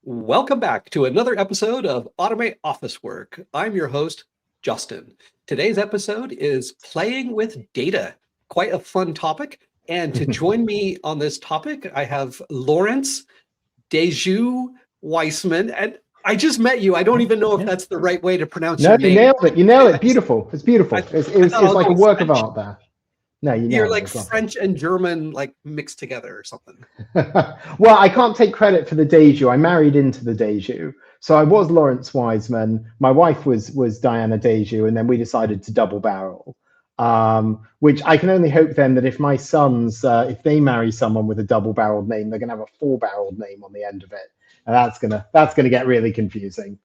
Welcome back to another episode of Automate Office Work. I'm your host, Justin. Today's episode is playing with data. Quite a fun topic. And to join me on this topic, I have Lawrence Deju-Wiseman. And I just met you. I don't even know if that's the right way to pronounce No, your you name. nailed it. You nailed it. Beautiful. It's beautiful. It was like a work of art there. No, you You're nailed it. like French and German like mixed together or something. Well, I can't take credit for the Deju. I married into the Deju. So I was Lawrence Wiseman. My wife was Diana Deju, and then we decided to double barrel. Which I can only hope then that if my sons, if they marry someone with a double-barreled name, they're gonna have a four-barreled name on the end of it, and that's gonna get really confusing.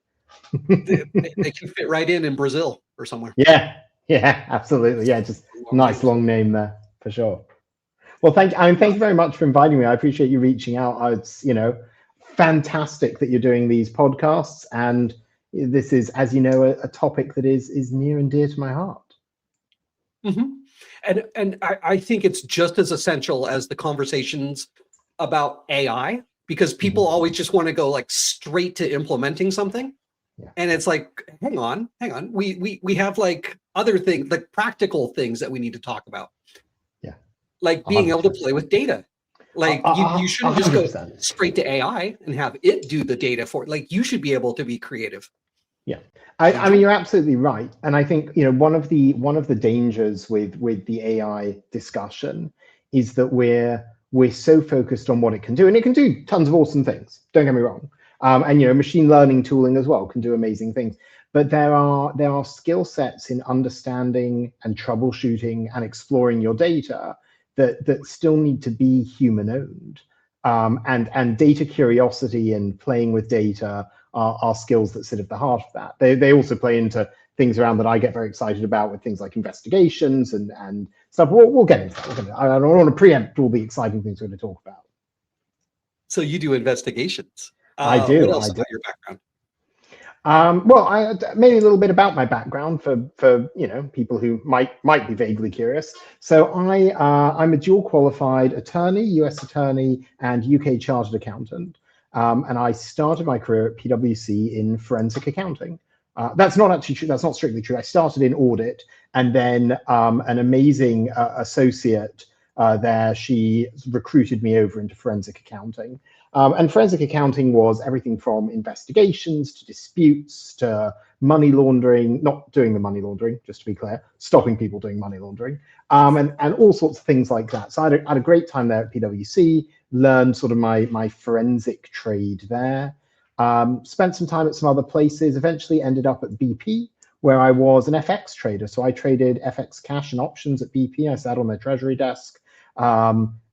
They can fit right in Brazil or somewhere. Yeah, absolutely. Yeah, just nice long name there for sure. Well, thank you very much for inviting me. I appreciate you reaching out. It's fantastic that you're doing these podcasts, and this is, as you know, a topic that is near and dear to my heart. Mm-hmm. And I think it's just as essential as the conversations about AI, because people always just want to go like straight to implementing something. Yeah. And it's like, hang on. We have like other things, like practical things that we need to talk about. Yeah. Like being 100%. Able to play with data. Like you shouldn't just go straight to AI and have it do the data for it. Like you should be able to be creative. Yeah. I mean, you're absolutely right. And I think, one of the dangers with the AI discussion is that we're so focused on what it can do, and it can do tons of awesome things. Don't get me wrong. And machine learning tooling as well can do amazing things. But there are skill sets in understanding and troubleshooting and exploring your data that still need to be human owned. And data curiosity and playing with data are skills that sit at the heart of that. They also play into things around that I get very excited about with things like investigations and stuff. We'll get into that. I don't want to preempt all the exciting things we're going to talk about. So you do investigations. I do. What else about your background? Well, maybe a little bit about my background for people who might be vaguely curious. So I'm a dual qualified attorney, US attorney, and UK chartered accountant. And I started my career at PwC in forensic accounting. That's not actually true. That's not strictly true. I started in audit, and then an amazing associate there, she recruited me over into forensic accounting. And forensic accounting was everything from investigations to disputes to money laundering, not doing the money laundering, just to be clear, stopping people doing money laundering, and all sorts of things like that. So I had a great time there at PwC, learned sort of my forensic trade there, spent some time at some other places, eventually ended up at BP, where I was an FX trader. So I traded FX cash and options at BP. I sat on their treasury desk.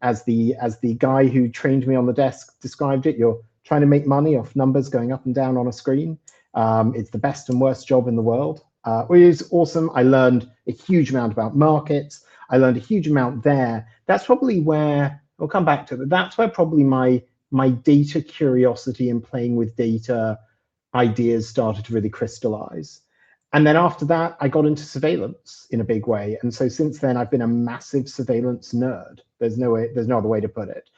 As the guy who trained me on the desk described it, you're trying to make money off numbers going up and down on a screen. It's the best and worst job in the world, which is awesome. I learned a huge amount about markets. I learned a huge amount there. That's probably where, we'll come back to it, but that's where probably my data curiosity and playing with data ideas started to really crystallize. And then after that, I got into surveillance in a big way. And so since then, I've been a massive surveillance nerd. There's no other way to put it.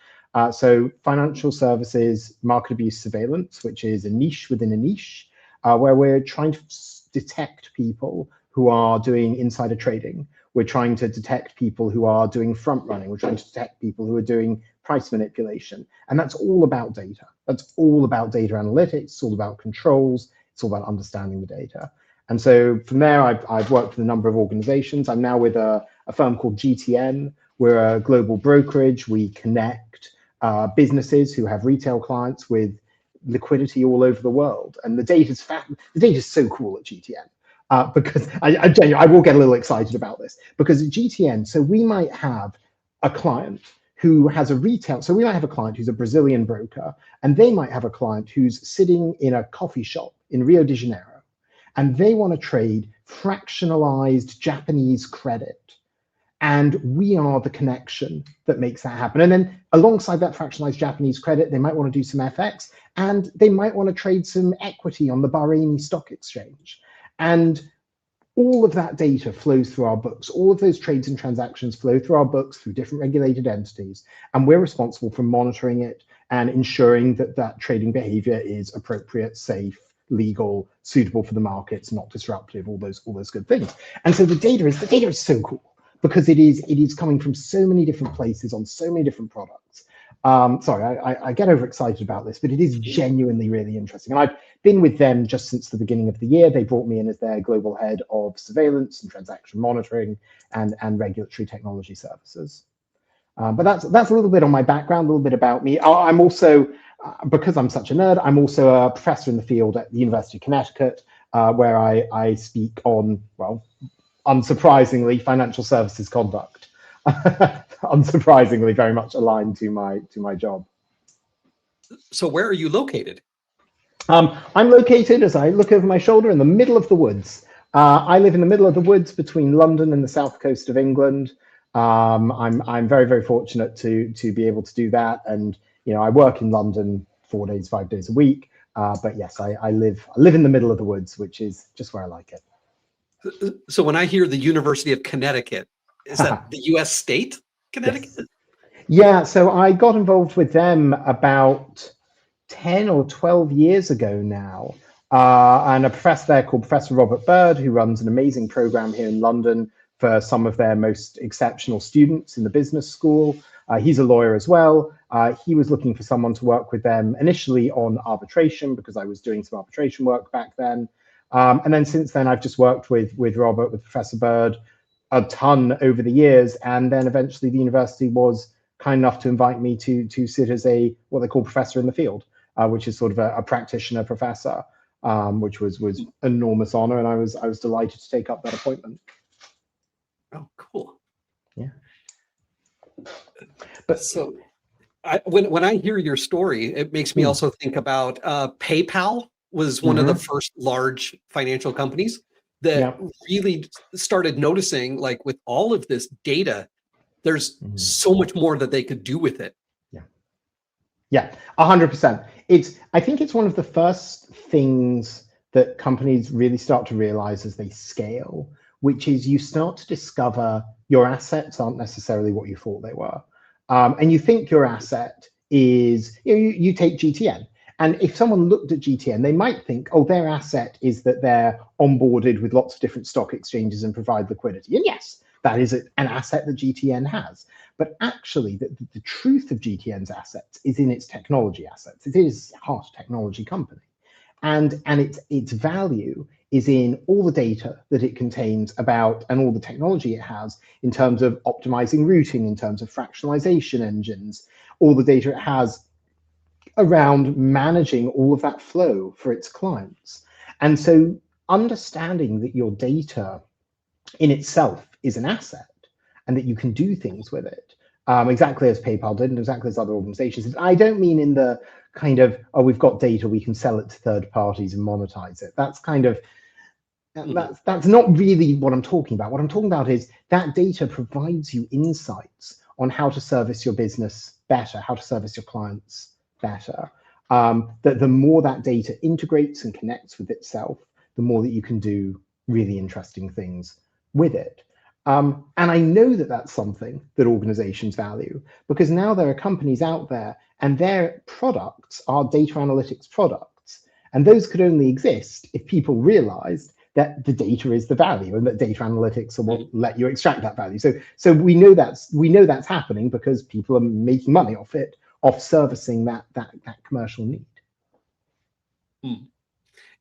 So financial services, market abuse surveillance, which is a niche within a niche, where we're trying to detect people who are doing insider trading. We're trying to detect people who are doing front running. We're trying to detect people who are doing price manipulation. And that's all about data. That's all about data analytics. It's all about controls. It's all about understanding the data. And so from there, I've worked with a number of organizations. I'm now with a firm called GTN. We're a global brokerage. We connect businesses who have retail clients with liquidity all over the world. And the data's so cool at GTN because I will get a little excited about this, because at GTN, so we might have a client who has a retail, so we might have a client who's a Brazilian broker, and they might have a client who's sitting in a coffee shop in Rio de Janeiro, and they want to trade fractionalized Japanese credit. And we are the connection that makes that happen. And then alongside that fractionalized Japanese credit, they might want to do some FX, and they might want to trade some equity on the Bahraini stock exchange. And all of that data flows through our books. All of those trades and transactions flow through our books, through different regulated entities, and we're responsible for monitoring it and ensuring that that trading behavior is appropriate, safe, legal, suitable for the markets, not disruptive, all those good things. And so the data is so cool because it is coming from so many different places on so many different products. Sorry, I get overexcited about this, but it is genuinely really interesting. And I've been with them just since the beginning of the year. They brought me in as their global head of surveillance and transaction monitoring and regulatory technology services. But that's a little bit on my background, a little bit about me. I'm also, because I'm such a nerd, I'm also a professor in the field at the University of Connecticut, where I speak on, well, unsurprisingly, financial services conduct. Unsurprisingly, very much aligned to my job. So where are you located? I'm located, as I look over my shoulder, in the middle of the woods. I live in the middle of the woods between London and the south coast of England. I'm very, very fortunate to be able to do that. And, you know, I work in London 4 days, 5 days a week. But yes, I live in the middle of the woods, which is just where I like it. So when I hear the University of Connecticut, is that the US state, Connecticut? Yes. Yeah, so I got involved with them about 10 or 12 years ago now. And a professor there called Professor Robert Bird, who runs an amazing program here in London for some of their most exceptional students in the business school. He's a lawyer as well. He was looking for someone to work with them initially on arbitration because I was doing some arbitration work back then. And then since then, I've just worked with Robert, with Professor Bird, a ton over the years. And then eventually the university was kind enough to invite me to sit as what they call professor in the field, which is sort of a practitioner professor, which was enormous honor. And I was delighted to take up that appointment. Oh, cool. Yeah. But so when I hear your story, it makes me also think about PayPal was one of the first large financial companies that really started noticing, like, with all of this data, there's so much more that they could do with it. Yeah, 100%. I think it's one of the first things that companies really start to realize as they scale, which is you start to discover your assets aren't necessarily what you thought they were. And you think your asset is, you take GTN. And if someone looked at GTN, they might think, oh, their asset is that they're onboarded with lots of different stock exchanges and provide liquidity. And yes, that is an asset that GTN has. But actually, the truth of GTN's assets is in its technology assets. It is a hard technology company. And its value is in all the data that it contains about and all the technology it has in terms of optimizing routing, in terms of fractionalization engines, all the data it has around managing all of that flow for its clients. And so understanding that your data in itself is an asset and that you can do things with it, exactly as PayPal did and exactly as other organizations did. I don't mean in the kind of, oh, we've got data, we can sell it to third parties and monetize it. That's kind of, that's not really what I'm talking about. What I'm talking about is that data provides you insights on how to service your business better, how to service your clients better. That the more that data integrates and connects with itself, the more that you can do really interesting things with it. And I know that that's something that organizations value, because now there are companies out there and their products are data analytics products. And those could only exist if people realized that the data is the value and that data analytics will let you extract that value. So we know that's happening because people are making money off it, off servicing that commercial need.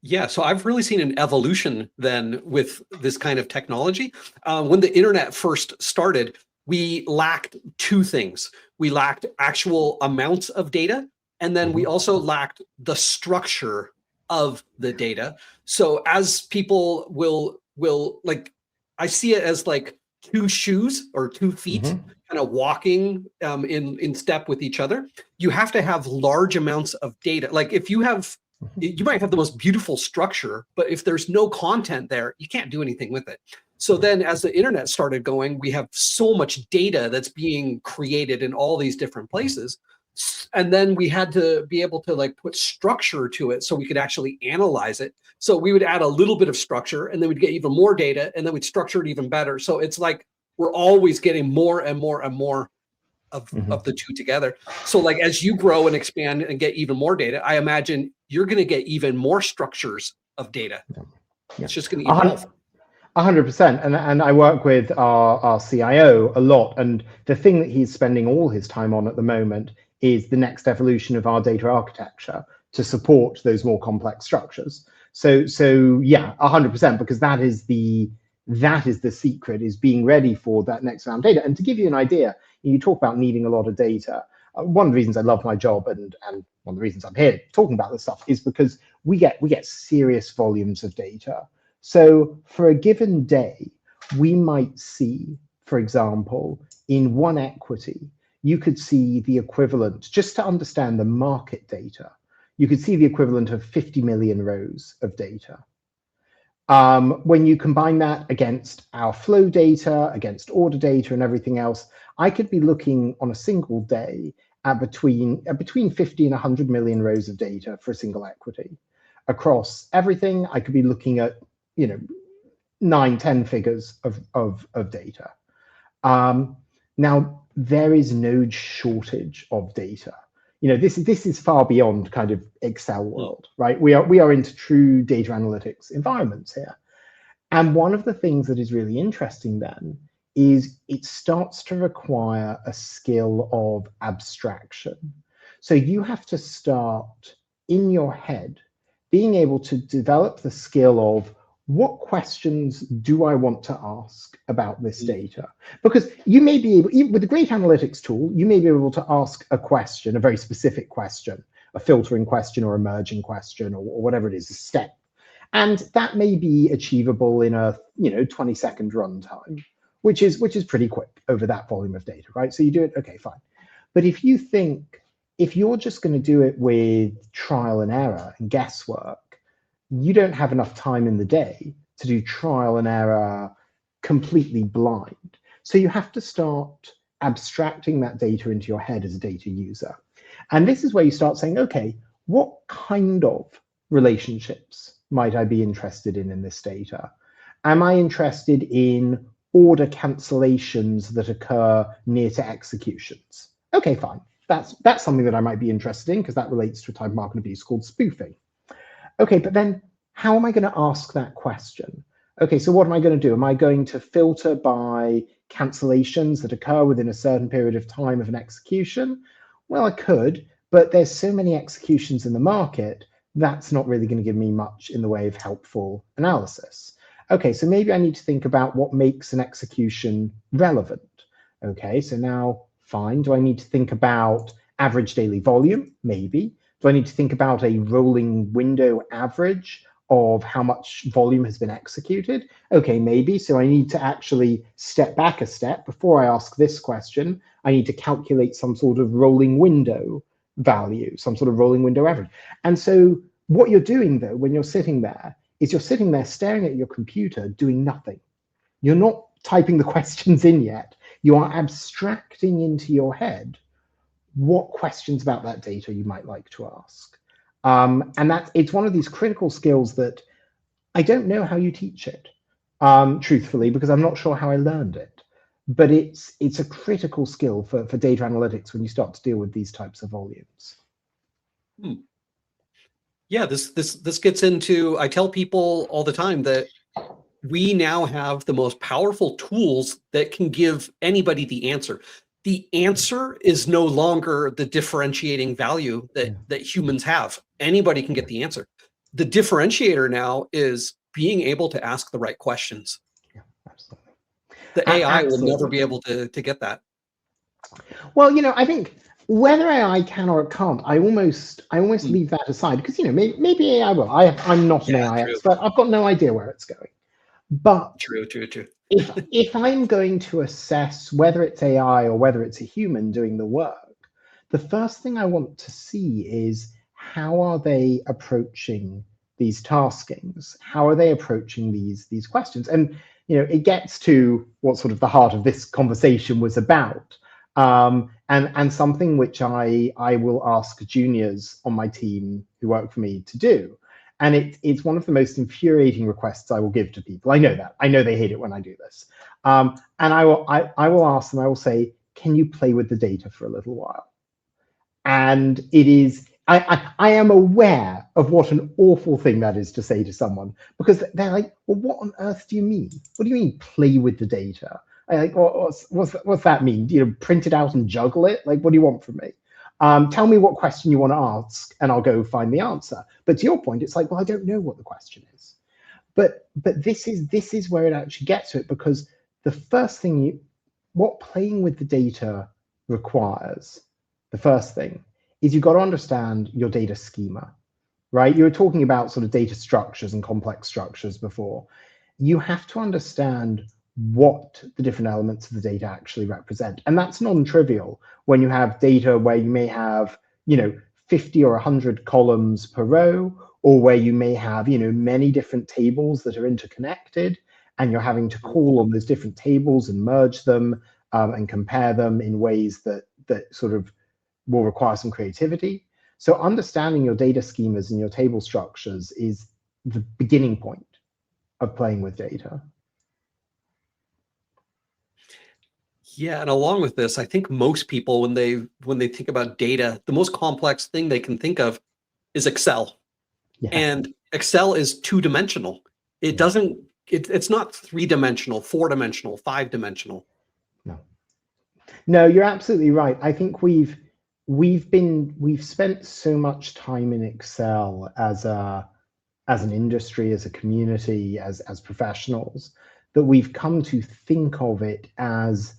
Yeah, so I've really seen an evolution then with this kind of technology. When the internet first started, we lacked two things. We lacked actual amounts of data, and then we also lacked the structure of the data. So as people will like, I see it as like two shoes or 2 feet kind of walking in step with each other. You have to have large amounts of data. Like if you have, you might have the most beautiful structure, but if there's no content there, you can't do anything with it. So then as the internet started going, we have so much data that's being created in all these different places. And then we had to be able to like put structure to it so we could actually analyze it. So we would add a little bit of structure and then we'd get even more data and then we'd structure it even better. So it's like we're always getting more and more and more of the two together. So like as you grow and expand and get even more data, I imagine you're going to get even more structures of data. Yeah. It's just going to evolve. 100%. And I work with our CIO a lot. And the thing that he's spending all his time on at the moment is the next evolution of our data architecture to support those more complex structures. So yeah, 100%, because that is the secret, is being ready for that next round of data. And to give you an idea, you talk about needing a lot of data. One of the reasons I love my job and one of the reasons I'm here talking about this stuff is because we get serious volumes of data. So for a given day, we might see, for example, in one equity, you could see the equivalent, just to understand the market data, you could see the equivalent of 50 million rows of data. When you combine that against our flow data, against order data and everything else, I could be looking on a single day at between 50 and 100 million rows of data for a single equity. Across everything, I could be looking at 9-10 figures of data. Now, there is no shortage of data. This is far beyond kind of Excel world, right? We are into true data analytics environments here. And one of the things that is really interesting then is it starts to require a skill of abstraction. So you have to start in your head being able to develop the skill of, what questions do I want to ask about this data? Because you may be able, with a great analytics tool, you may be able to ask a question, a very specific question, a filtering question or a merging question or whatever it is, a step. And that may be achievable in a 20-second runtime, which is pretty quick over that volume of data, right? So you do it, okay, fine. But if you're just going to do it with trial and error and guesswork, you don't have enough time in the day to do trial and error completely blind. So you have to start abstracting that data into your head as a data user. And this is where you start saying, okay, what kind of relationships might I be interested in this data? Am I interested in order cancellations that occur near to executions? Okay, fine. That's something that I might be interested in because that relates to a type of market abuse called spoofing. Okay, but then how am I going to ask that question? Okay, so what am I going to do? Am I going to filter by cancellations that occur within a certain period of time of an execution? Well, I could, but there's so many executions in the market, that's not really going to give me much in the way of helpful analysis. Okay, so maybe I need to think about what makes an execution relevant. Okay, so now, fine, do I need to think about average daily volume? Maybe. Do I need to think about a rolling window average of how much volume has been executed? Okay, maybe. So I need to actually step back a step. Before I ask this question, I need to calculate some sort of rolling window value, some sort of rolling window average. And so what you're doing, though, when you're sitting there, is you're sitting there staring at your computer doing nothing. You're not typing the questions in yet. You are abstracting into your head what questions about that data you might like to ask. And it's one of these critical skills that I don't know how you teach it, truthfully, because I'm not sure how I learned it. But it's a critical skill for data analytics when you start to deal with these types of volumes. Yeah, this gets into, I tell people all the time that we now have the most powerful tools that can give anybody the answer. The answer is no longer the differentiating value that humans have. Anybody can get the answer. The differentiator now is being able to ask the right questions. Yeah, absolutely. The AI will never be able to get that. Well, I think whether AI can or it can't, I almost leave that aside because maybe AI will. I'm not an AI expert. I've got no idea where it's going. But true. if I'm going to assess whether it's AI or whether it's a human doing the work, the first thing I want to see is how are they approaching these taskings? How are they approaching these questions? And it gets to what sort of the heart of this conversation was about. And something which I will ask juniors on my team who work for me to do. And it's one of the most infuriating requests I will give to people. I know that. I know they hate it when I do this. And I will ask them, I will say, can you play with the data for a little while? And it is, I am aware of what an awful thing that is to say to someone, because they're like, well, what on earth do you mean? What do you mean play with the data? I like, what's that mean? You know, print it out and juggle it? Like, what do you want from me? Tell me what question you want to ask and I'll go find the answer. But to your point, it's like, well, I don't know what the question is. But this is where it actually gets to it, because the first thing what playing with the data requires, the first thing is you've got to understand your data schema, right? You were talking about sort of data structures and complex structures before. You have to understand what the different elements of the data actually represent. And that's non-trivial when you have data where you may have, you know, 50 or 100 columns per row, or where you may have, you know, many different tables that are interconnected, and you're having to call on those different tables and merge them and compare them in ways that sort of will require some creativity. So understanding your data schemas and your table structures is the beginning point of playing with data. Yeah, and along with this, I think most people, when they think about data, the most complex thing they can think of is Excel. Yeah. And Excel is two-dimensional. It doesn't, it's not three-dimensional, four-dimensional, five-dimensional. No, you're absolutely right. I think we've spent so much time in Excel as an industry, as a community, as professionals, that we've come to think of it as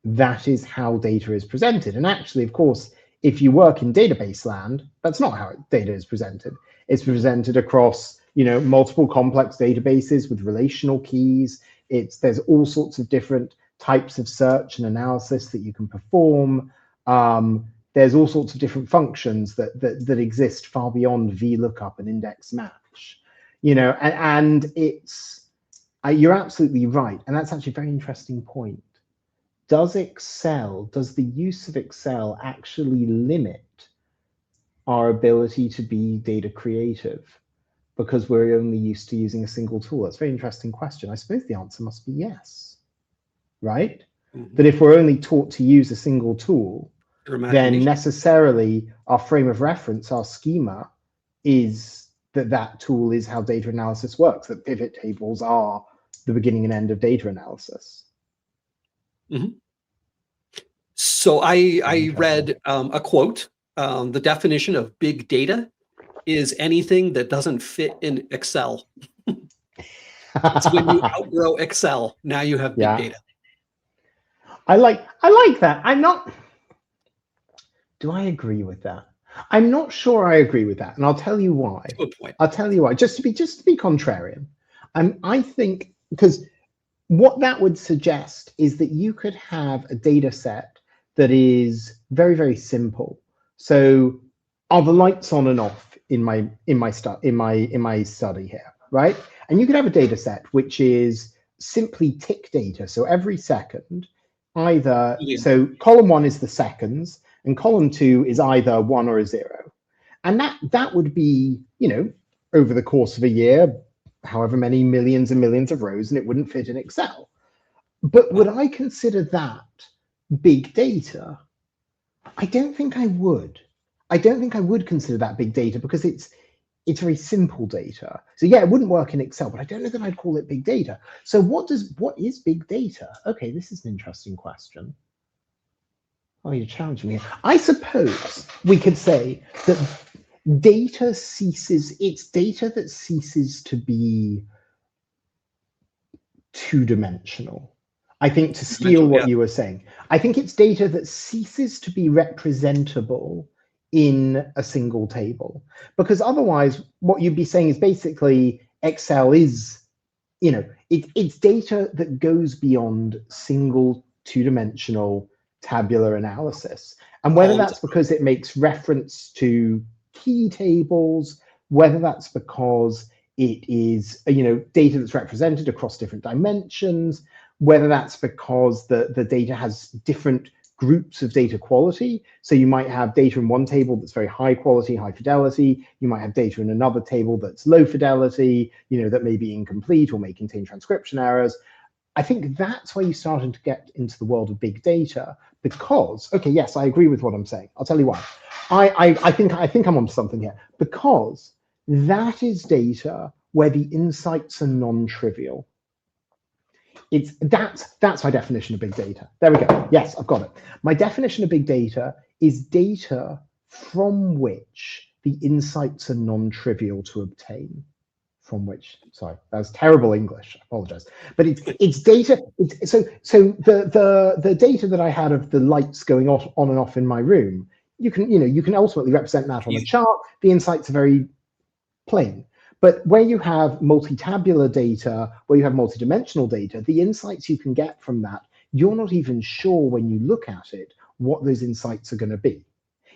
that is how data is presented. And actually, of course, if you work in database land, that's not how data is presented. It's presented across, you know, multiple complex databases with relational keys. There's all sorts of different types of search and analysis that you can perform. There's all sorts of different functions that exist far beyond VLOOKUP and index match, you know, and it's, you're absolutely right. And that's actually a very interesting point. Does the use of Excel actually limit our ability to be data creative because we're only used to using a single tool? That's a very interesting question. I suppose the answer must be yes, right? Mm-hmm. That if we're only taught to use a single tool, then necessarily our frame of reference, our schema, is that tool is how data analysis works, that pivot tables are the beginning and end of data analysis. Mm-hmm. So I read a quote. The definition of big data is anything that doesn't fit in Excel. It's when you outgrow Excel, now you have big data. I like that. Do I agree with that? I'm not sure I agree with that, and I'll tell you why. Good point. I'll tell you why. Just to be contrarian, I think, because what that would suggest is that you could have a data set that is very, very simple. So, are the lights on and off in my study here, right? And you could have a data set which is simply tick data. So every second, either so column 1 is the seconds, and column 2 is either 1 or a 0, and that would be, you know, over the course of a year, however many millions and millions of rows, and it wouldn't fit in Excel. But would I consider that big data? I don't think I would. I don't think I would consider that big data, because it's very simple data. So yeah, it wouldn't work in Excel, but I don't know that I'd call it big data. So what is big data? Okay, this is an interesting question. Oh, you're challenging me. I suppose we could say that it's data that ceases to be two-dimensional. I think, to steal what you were saying, I think it's data that ceases to be representable in a single table, because otherwise what you'd be saying is basically Excel is, you know, it's data that goes beyond single two-dimensional tabular analysis. And whether that's because it makes reference to key tables, whether that's because it is, you know, data that's represented across different dimensions, whether that's because the data has different groups of data quality. So you might have data in one table that's very high quality, high fidelity. You might have data in another table that's low fidelity, you know, that may be incomplete or may contain transcription errors. I think that's where you're starting to get into the world of big data because, okay, yes, I agree with what I'm saying. I'll tell you why. I think I'm onto something here because that is data where the insights are non-trivial. That's my definition of big data. There we go. Yes, I've got it. My definition of big data is data from which the insights are non-trivial to obtain. From which, sorry, that was terrible English. I apologize, but it's data. So the data that I had of the lights going off on and off in my room, you can ultimately represent that on a chart. The insights are very plain. But where you have multi-tabular data, where you have multi-dimensional data, the insights you can get from that, you're not even sure when you look at it what those insights are going to be.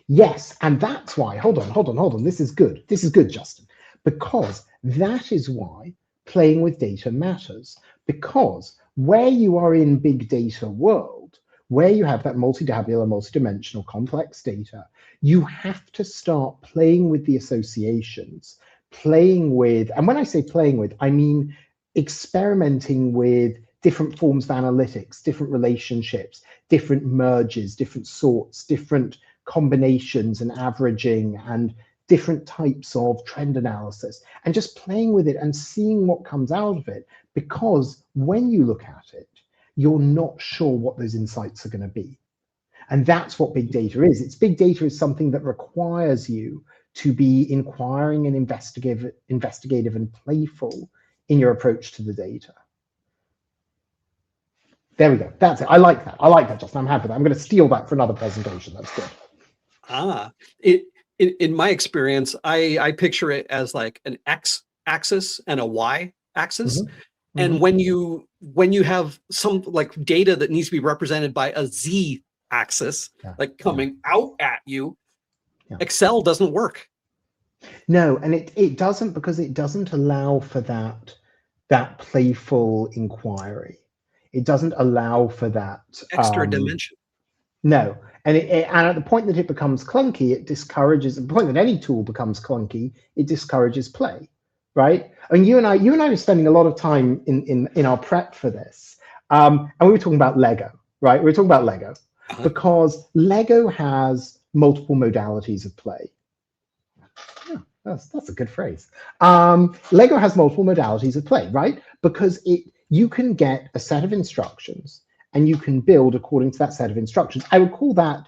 Yes, and that's why, hold on. This is good, Justin, because that is why playing with data matters. Because where you are in big data world, where you have that multi-tabular, multi-dimensional complex data, you have to start playing with the associations, playing with, and when I say playing with, I mean experimenting with different forms of analytics, different relationships, different merges, different sorts, different combinations and averaging and different types of trend analysis, and just playing with it and seeing what comes out of it. Because when you look at it, you're not sure what those insights are going to be. And that's what big data is. It's big data is something that requires you to be inquiring and investigative and playful in your approach to the data. There we go. That's it. I like that. Justin. I'm happy with that. I'm going to steal that for another presentation. That's good. In my experience, I picture it as like an X axis and a Y axis. Mm-hmm. And when you have some like data that needs to be represented by a Z axis, like coming out at you, Excel doesn't work. No, and it doesn't, because it doesn't allow for that playful inquiry. It doesn't allow for that extra dimension. No, and at the point that it becomes clunky, it discourages. At the point that any tool becomes clunky, it discourages play, right? I mean, you and I were spending a lot of time in our prep for this, and we were talking about Lego, right? We were talking about Lego because Lego has multiple modalities of play. That's a good phrase. Lego has multiple modalities of play, right? Because you can get a set of instructions and you can build according to that set of instructions. I would call that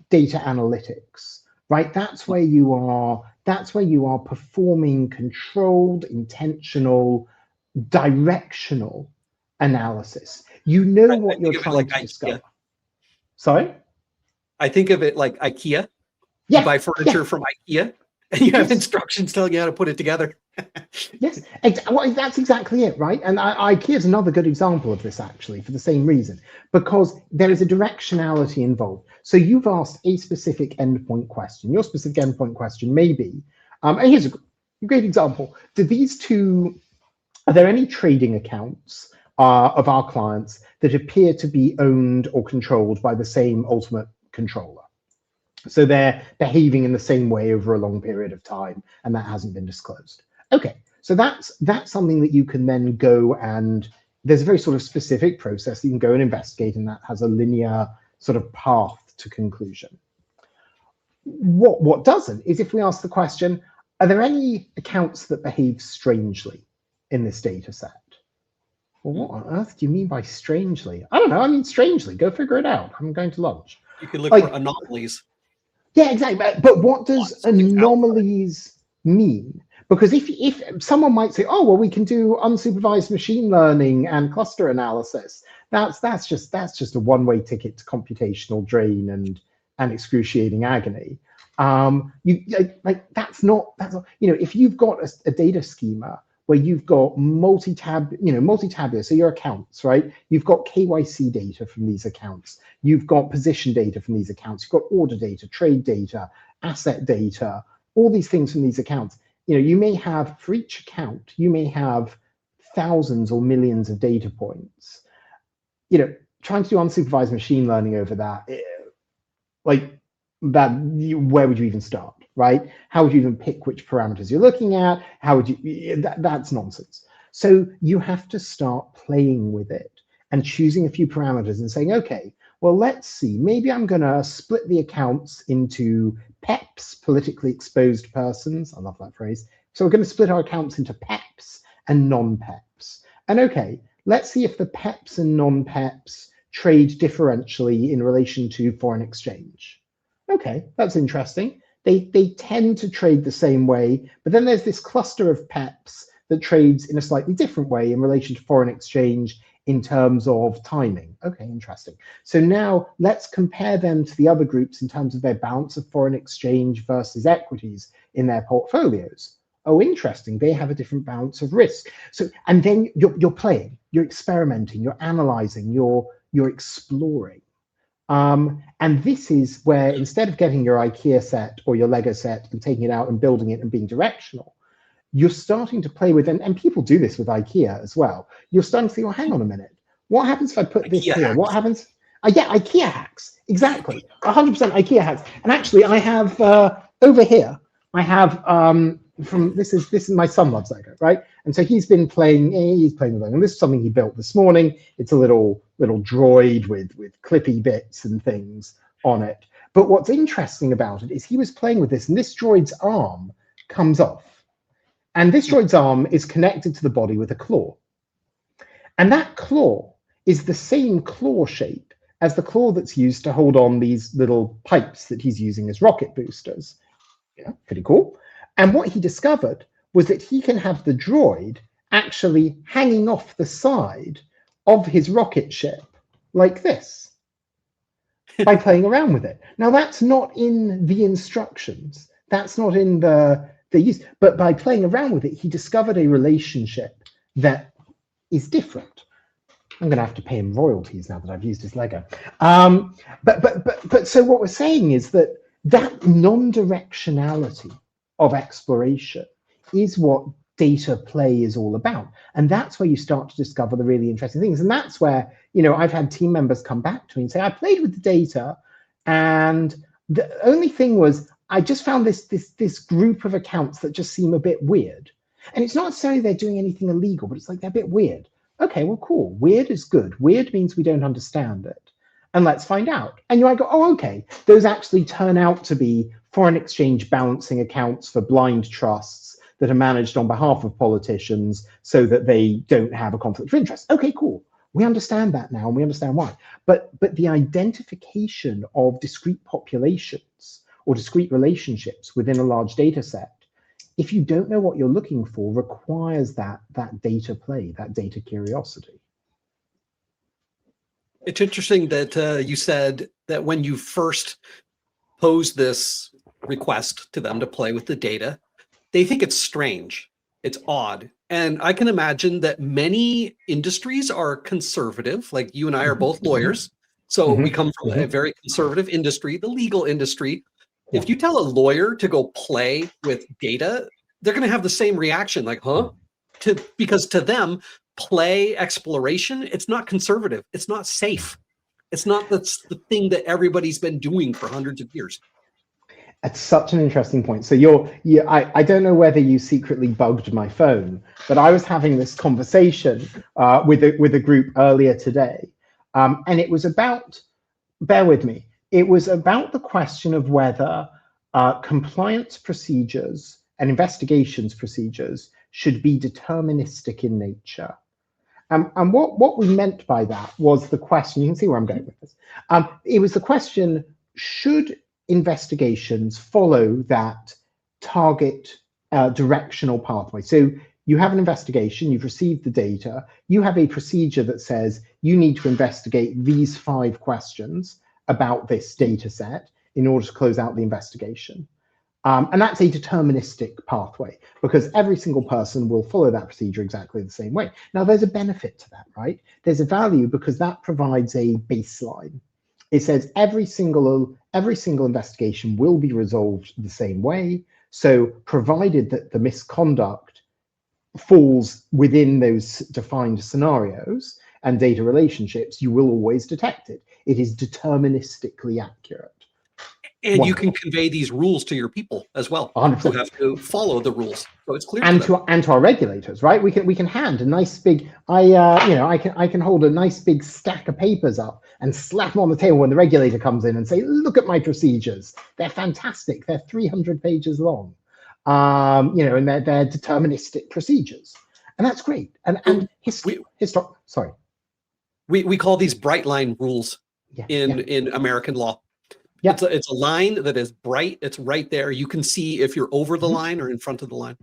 data analytics, right? That's where you are performing controlled, intentional, directional analysis. You know what you're trying to discover. Sorry? I think of it like IKEA. You buy furniture from IKEA and you have instructions telling you how to put it together. Yes, well, that's exactly it, right? And IKEA is another good example of this, actually, for the same reason, because there is a directionality involved. So you've asked a specific endpoint question. Your specific endpoint question may be, and here's a great example. Are there any trading accounts of our clients that appear to be owned or controlled by the same ultimate controller? So they're behaving in the same way over a long period of time, and that hasn't been disclosed. Okay, so that's something that you can then go, and there's a very sort of specific process that you can go and investigate, and that has a linear sort of path to conclusion. What doesn't is if we ask the question, are there any accounts that behave strangely in this data set? Well, what on earth do you mean by strangely? I don't know, I mean strangely, go figure it out. I'm going to lunch. You can look for anomalies. Yeah, exactly. But what does anomalies mean? Because if someone might say, oh, well, we can do unsupervised machine learning and cluster analysis, that's just a one-way ticket to computational drain and excruciating agony. That's not, if you've got a data schema where you've got multi-tabular, so your accounts, right? You've got KYC data from these accounts. You've got position data from these accounts. You've got order data, trade data, asset data, all these things from these accounts. You may have, for each account, you may have thousands or millions of data points. Trying to do unsupervised machine learning over that, where would you even start, right? How would you even pick which parameters you're looking at? How would you, that's nonsense. So you have to start playing with it and choosing a few parameters and saying, okay, well, let's see, maybe I'm going to split the accounts into PEPs, politically exposed persons. I love that phrase. So we're going to split our accounts into PEPs and non-PEPs. And okay, let's see if the PEPs and non-PEPs trade differentially in relation to foreign exchange. Okay, that's interesting. They tend to trade the same way, but then there's this cluster of PEPs that trades in a slightly different way in relation to foreign exchange in terms of timing. Okay, interesting. So now let's compare them to the other groups in terms of their balance of foreign exchange versus equities in their portfolios. Oh, interesting. They have a different balance of risk. So, and then you're playing, you're experimenting, you're analyzing, you're exploring. And this is where, instead of getting your IKEA set or your Lego set and taking it out and building it and being directional, you're starting to play with, and people do this with IKEA as well. You're starting to think, well, hang on a minute. What happens if I put this IKEA here? hacks. What happens? Yeah, IKEA hacks. Exactly. 100% IKEA hacks. And actually, I have over here, I have this is my son loves Lego, right? And so he's playing with Lego. And this is something he built this morning. It's a little droid with clippy bits and things on it. But what's interesting about it is he was playing with this, and this droid's arm comes off. And this droid's arm is connected to the body with a claw. And that claw is the same claw shape as the claw that's used to hold on these little pipes that he's using as rocket boosters. Yeah, pretty cool. And what he discovered was that he can have the droid actually hanging off the side of his rocket ship like this by playing around with it. Now, that's not in the instructions. That's not in the use, but by playing around with it, he discovered a relationship that is different. I'm going to have to pay him royalties now that I've used his Lego. But so what we're saying is that non-directionality of exploration is what data play is all about. And that's where you start to discover the really interesting things. And that's where, I've had team members come back to me and say, I played with the data, and the only thing was, I just found this group of accounts that just seem a bit weird. And it's not necessarily they're doing anything illegal, but it's like they're a bit weird. Okay, well, cool. Weird is good. Weird means we don't understand it. And let's find out. And you might go, oh, okay, those actually turn out to be foreign exchange balancing accounts for blind trusts that are managed on behalf of politicians so that they don't have a conflict of interest. Okay, cool. We understand that now, and we understand why. But the identification of discrete populations or discrete relationships within a large data set, if you don't know what you're looking for, requires that data play, that data curiosity. It's interesting that you said that when you first posed this request to them to play with the data, they think it's strange, it's odd. And I can imagine that many industries are conservative, like you and I are both lawyers. So we come from a very conservative industry, the legal industry. If you tell a lawyer to go play with data, they're going to have the same reaction, like, huh? Because to them, play, exploration, it's not conservative. It's not safe. It's not the thing that everybody's been doing for hundreds of years. That's such an interesting point. So I don't know whether you secretly bugged my phone, but I was having this conversation with a group earlier today. And it was about, bear with me, it was about the question of whether compliance procedures and investigations procedures should be deterministic in nature. And what we meant by that was the question, you can see where I'm going with this. It was the question, should investigations follow that target directional pathway? So you have an investigation, you've received the data, you have a procedure that says you need to investigate these 5 questions about this data set in order to close out the investigation. And that's a deterministic pathway because every single person will follow that procedure exactly the same way. Now, there's a benefit to that, right? There's a value because that provides a baseline. It says every single investigation will be resolved the same way. So provided that the misconduct falls within those defined scenarios and data relationships, you will always detect it. It is deterministically accurate. And you can convey these rules to your people as well, 100%. who have to follow the rules, so it's clear. And to our regulators, right? We can hand a nice big. I can hold a nice big stack of papers up and slap them on the table when the regulator comes in and say, "Look at my procedures. They're fantastic. They're 300 pages long, and they're deterministic procedures, and that's great." And sorry. We call these bright line rules in American law. Yeah. It's a line that is bright. It's right there. You can see if you're over the line or in front of the line.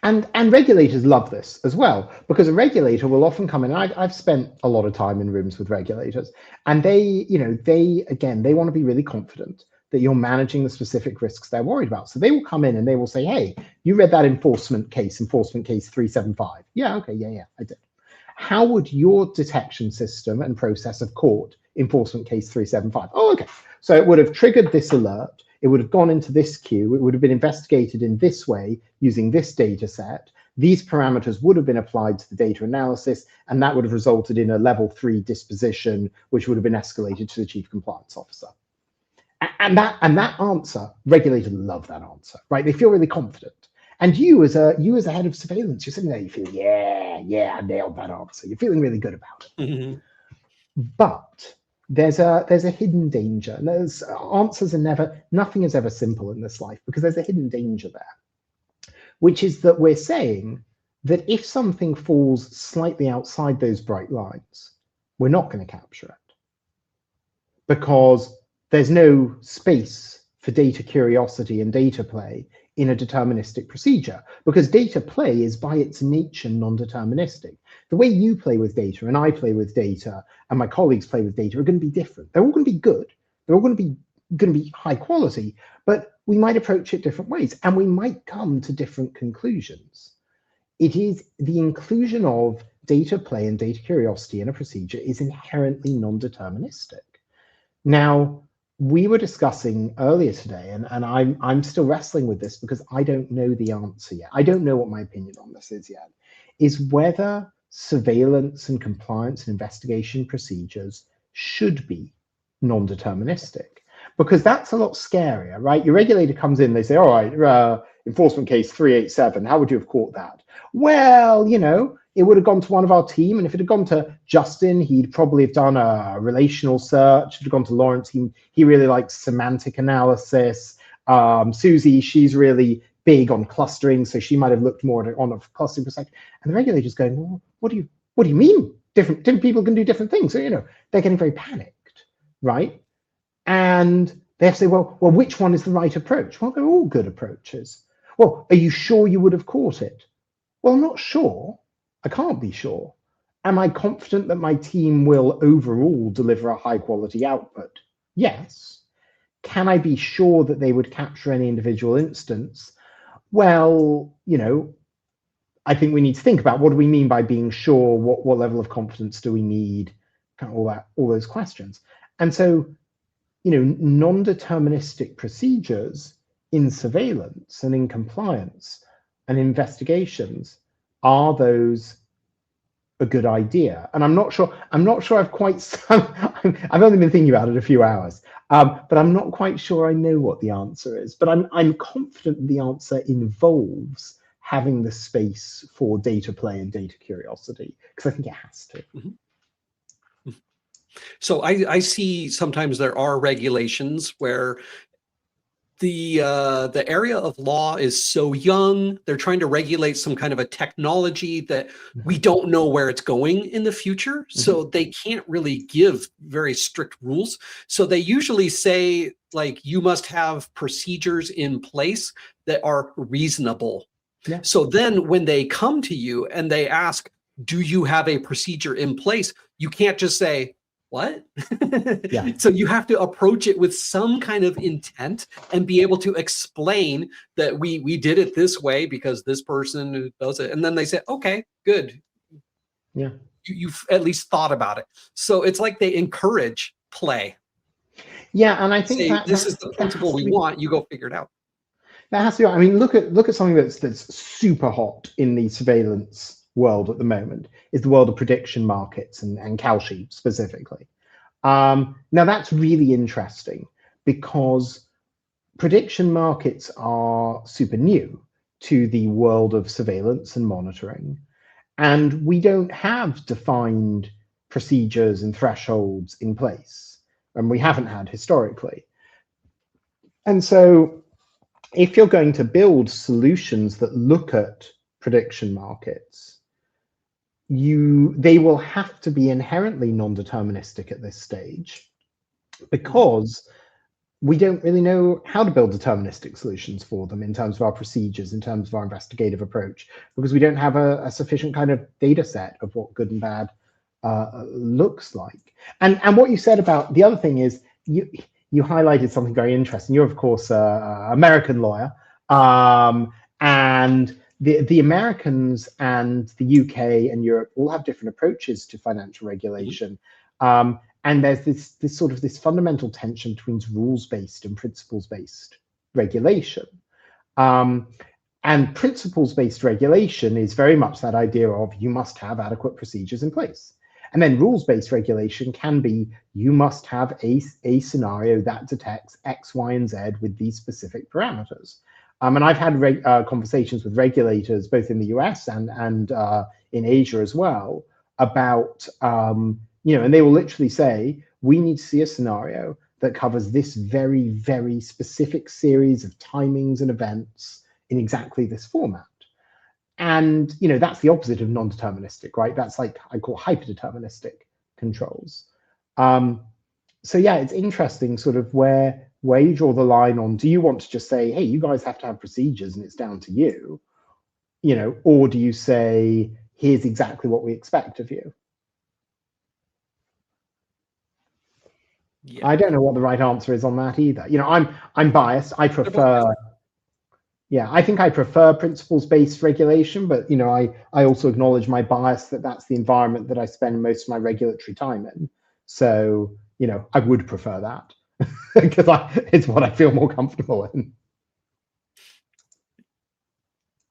And regulators love this as well, because a regulator will often come in. I've spent a lot of time in rooms with regulators, and they want to be really confident that you're managing the specific risks they're worried about. So they will come in and they will say, "Hey, you read that enforcement case 375. Yeah, okay, yeah, I did. How would your detection system and process have caught enforcement case 375? Oh, okay. So it would have triggered this alert. It would have gone into this queue. It would have been investigated in this way using this data set. These parameters would have been applied to the data analysis, and that would have resulted in a level 3 disposition, which would have been escalated to the chief compliance officer." And that answer, regulators love that answer, right? They feel really confident. And you as a head of surveillance, you're sitting there, you feel, yeah, I nailed that answer. You're feeling really good about it. Mm-hmm. But there's a hidden danger. And nothing is ever simple in this life, because there's a hidden danger there, which is that we're saying that if something falls slightly outside those bright lines, we're not going to capture it, because there's no space for data curiosity and data play in a deterministic procedure, because data play is by its nature non-deterministic. The way you play with data and I play with data and my colleagues play with data are going to be different. They're all going to be good. They're all going to be high quality, but we might approach it different ways, and we might come to different conclusions. It is the inclusion of data play and data curiosity in a procedure is inherently non-deterministic. Now, we were discussing earlier today, and I'm still wrestling with this because I don't know the answer yet. I don't know what my opinion on this is yet, is whether surveillance and compliance and investigation procedures should be non-deterministic, because that's a lot scarier, right? Your regulator comes in, they say, "All right, enforcement case 387, how would you have caught that?" Well, it would have gone to one of our team, and if it had gone to Justin, he'd probably have done a relational search. If it had gone to Lawrence, he really likes semantic analysis. Susie, she's really big on clustering, so she might have looked more on a clustering perspective. And the regulator's going, "Well, what do you mean? Different people can do different things." So they're getting very panicked, right? And they have to say, well, which one is the right approach? Well, they're all good approaches. Well, are you sure you would have caught it? Well, I'm not sure. I can't be sure. Am I confident that my team will overall deliver a high quality output? Yes. Can I be sure that they would capture any individual instance? Well, I think we need to think about, what do we mean by being sure? What level of confidence do we need? Kind of all those questions. And so, non-deterministic procedures in surveillance and in compliance and investigations, are those a good idea? And I'm not sure I've quite, I've only been thinking about it a few hours, but I'm not quite sure I know what the answer is, but I'm confident the answer involves having the space for data play and data curiosity, because I think it has to. Mm-hmm. So I see sometimes there are regulations where the area of law is so young, they're trying to regulate some kind of a technology that we don't know where it's going in the future. So they can't really give very strict rules. So they usually say, like, you must have procedures in place that are reasonable. Yeah. So then when they come to you and they ask, do you have a procedure in place? You can't just say, what? Yeah. So you have to approach it with some kind of intent and be able to explain that we did it this way because this person does it. And then they say, okay, good. Yeah. You've at least thought about it. So it's like they encourage play. Yeah. And I think this is the principle we want, you go figure it out. That has to be, I mean, look at something that's super hot in the surveillance world at the moment, is the world of prediction markets and Kalshi specifically. Now that's really interesting, because prediction markets are super new to the world of surveillance and monitoring. And we don't have defined procedures and thresholds in place, and we haven't had historically. And so if you're going to build solutions that look at prediction markets, they will have to be inherently non-deterministic at this stage, because we don't really know how to build deterministic solutions for them in terms of our procedures, in terms of our investigative approach, because we don't have a sufficient kind of data set of what good and bad looks like. And what you said about the other thing is, you highlighted something very interesting. You're, of course, an American lawyer, and the Americans and the UK and Europe all have different approaches to financial regulation. And there's this fundamental tension between rules-based and principles-based regulation. And principles-based regulation is very much that idea of you must have adequate procedures in place. And then rules-based regulation can be you must have a scenario that detects X, Y, and Z with these specific parameters. And I've had conversations with regulators both in the US and in Asia as well about and they will literally say, we need to see a scenario that covers this very, very specific series of timings and events in exactly this format. And, that's the opposite of non-deterministic, right? That's like, I call hyperdeterministic controls. So yeah, it's interesting sort of where you draw the line on, do you want to just say, hey, you guys have to have procedures and it's down to you, or do you say, here's exactly what we expect of you? Yeah. I don't know what the right answer is on that either. I'm biased. I prefer, I think I prefer principles-based regulation, but I also acknowledge my bias that that's the environment that I spend most of my regulatory time in. So I would prefer that because it's what I feel more comfortable in.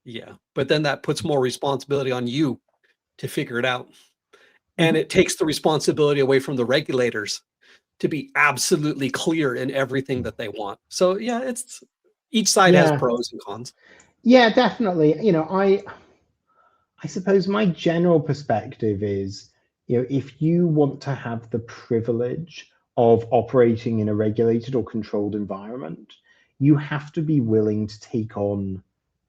Yeah, but then that puts more responsibility on you to figure it out, and it takes the responsibility away from the regulators to be absolutely clear in everything that they want. So yeah, it's each side has pros and cons. Yeah, definitely. I suppose my general perspective is, if you want to have the privilege of operating in a regulated or controlled environment, you have to be willing to take on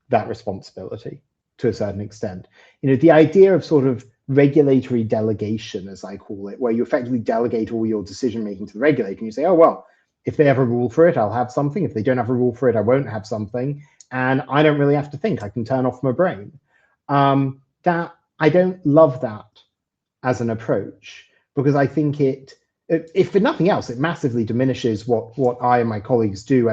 that responsibility to a certain extent. The idea of sort of regulatory delegation, as I call it, where you effectively delegate all your decision making to the regulator, and you say, oh, well, if they have a rule for it, I'll have something. If they don't have a rule for it, I won't have something. And I don't really have to think. I can turn off my brain. That I don't love that as an approach, because I think if for nothing else, it massively diminishes what I and my colleagues do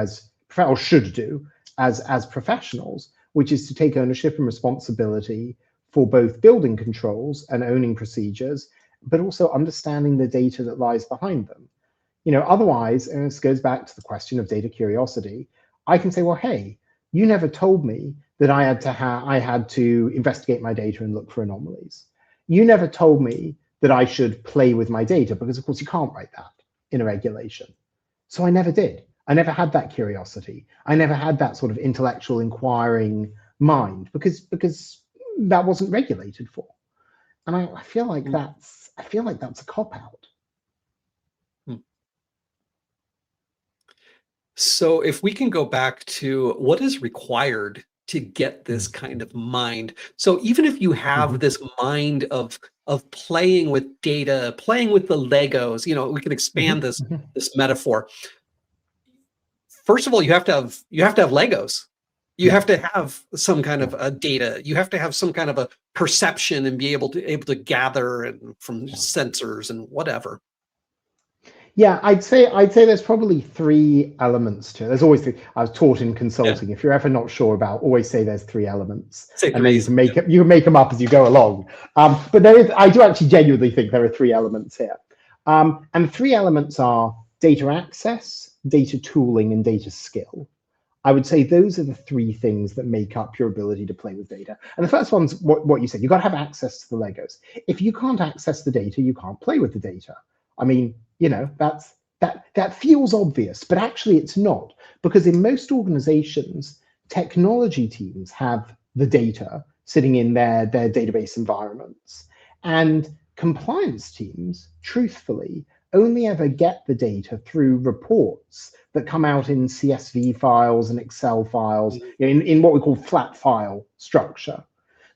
or should do as professionals, which is to take ownership and responsibility for both building controls and owning procedures, but also understanding the data that lies behind them. Otherwise, and this goes back to the question of data curiosity, I can say, well, hey, you never told me that I had to investigate my data and look for anomalies. You never told me that I should play with my data, because of course you can't write that in a regulation. So I never did. I never had that curiosity. I never had that sort of intellectual inquiring mind, because that wasn't regulated for. And I feel like that's a cop-out. So if we can go back to what is required to get this kind of mind. So even if you have this mind of playing with data, playing with the Legos, we can expand this metaphor. First of all, you have to have Legos. You have to have some kind of data. You have to have some kind of a perception and be able to gather from sensors and whatever. Yeah, I'd say there's probably three elements to it. There's always three. I was taught in consulting. If you're ever not sure about, always say there's three elements, and then you can make them up as you go along. But I do actually genuinely think there are three elements here, and the three elements are data access, data tooling, and data skill. I would say those are the three things that make up your ability to play with data. And the first one's what you said. You've got to have access to the Legos. If you can't access the data, you can't play with the data. I mean, that's that feels obvious, but actually it's not, because in most organizations, technology teams have the data sitting in their database environments, and compliance teams, truthfully, only ever get the data through reports that come out in CSV files and Excel files, in what we call flat file structure.